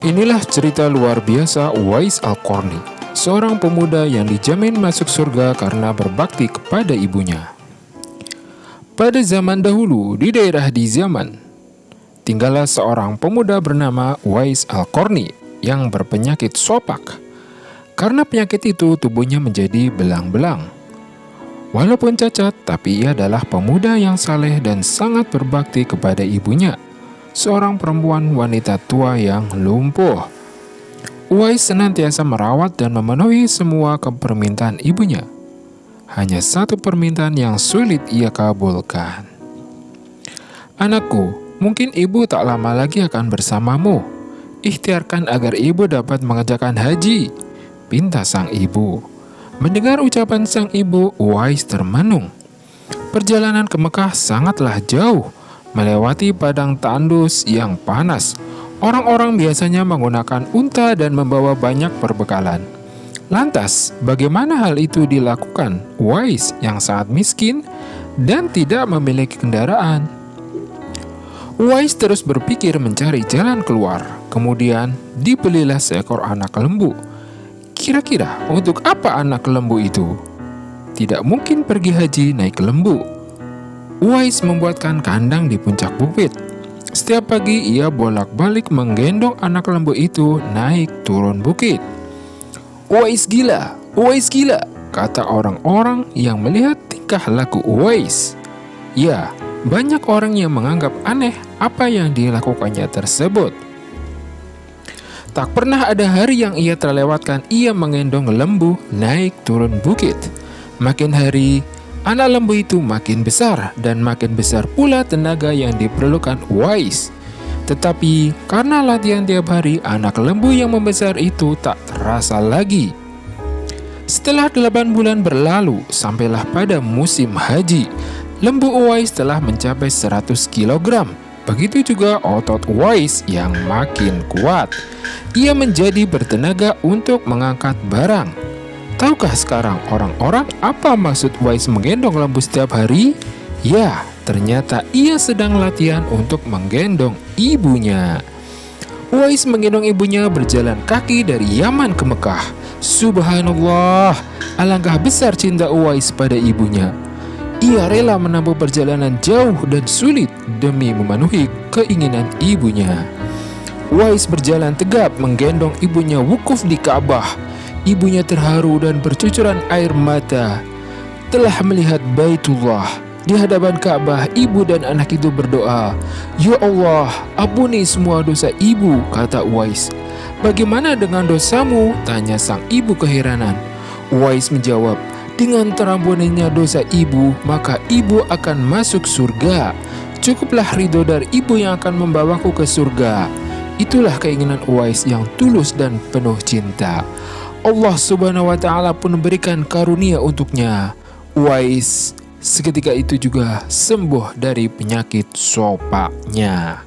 Inilah cerita luar biasa Uwais Al-Qarni, seorang pemuda yang dijamin masuk surga karena berbakti kepada ibunya. Pada zaman dahulu, di daerah di Yaman, tinggallah seorang pemuda bernama Uwais Al-Qarni yang berpenyakit sopak. Karena penyakit itu, tubuhnya menjadi belang-belang. Walaupun cacat, tapi ia adalah pemuda yang saleh dan sangat berbakti kepada ibunya, seorang perempuan wanita tua yang lumpuh. Uwais senantiasa merawat dan memenuhi semua permintaan ibunya. Hanya satu permintaan yang sulit ia kabulkan. "Anakku, mungkin ibu tak lama lagi akan bersamamu. Ikhtiarkan agar ibu dapat mengerjakan haji," pinta sang ibu. Mendengar ucapan sang ibu, Uwais termenung. Perjalanan ke Mekah sangatlah jauh, melewati padang tandus yang panas. Orang-orang biasanya menggunakan unta dan membawa banyak perbekalan. Lantas, bagaimana hal itu dilakukan Uwais yang sangat miskin dan tidak memiliki kendaraan? Uwais terus berpikir mencari jalan keluar. Kemudian, dibelilah seekor anak lembu. Kira-kira untuk apa anak lembu itu? Tidak mungkin pergi haji naik lembu. Uwais membuatkan kandang di puncak bukit. Setiap pagi ia bolak-balik menggendong anak lembu itu naik turun bukit. Uwais gila, kata orang-orang yang melihat tingkah laku Uwais. Ya, banyak orang yang menganggap aneh apa yang dilakukannya tersebut. Tak pernah ada hari yang ia terlewatkan ia menggendong lembu naik turun bukit. Makin hari, anak lembu itu makin besar dan makin besar pula tenaga yang diperlukan Uwais. Tetapi karena latihan tiap hari, anak lembu yang membesar itu tak terasa lagi. Setelah 8 bulan berlalu, sampailah pada musim haji. Lembu Uwais telah mencapai 100 kg. Begitu juga otot Uwais yang makin kuat. Ia menjadi bertenaga untuk mengangkat barang. Tahukah sekarang orang-orang apa maksud Uwais menggendong lembu setiap hari? Ya, ternyata ia sedang latihan untuk menggendong ibunya. Uwais menggendong ibunya berjalan kaki dari Yaman ke Mekah. Subhanallah, alangkah besar cinta Uwais pada ibunya. Ia rela menempuh perjalanan jauh dan sulit demi memenuhi keinginan ibunya. Uwais berjalan tegap menggendong ibunya wukuf di Ka'bah. Ibunya terharu dan bercucuran air mata. Telah melihat Baitullah. Di hadapan Ka'bah, ibu dan anak itu berdoa, "Ya Allah, ampuni semua dosa ibu," kata Uwais. "Bagaimana dengan dosamu?" tanya sang ibu keheranan. Uwais menjawab, "Dengan terampuninya dosa ibu, maka ibu akan masuk surga. Cukuplah ridho dari ibu yang akan membawaku ke surga." Itulah keinginan Uwais yang tulus dan penuh cinta. Allah Subhanahu wa Ta'ala pun memberikan karunia untuknya. Uwais seketika itu juga sembuh dari penyakit sopaknya.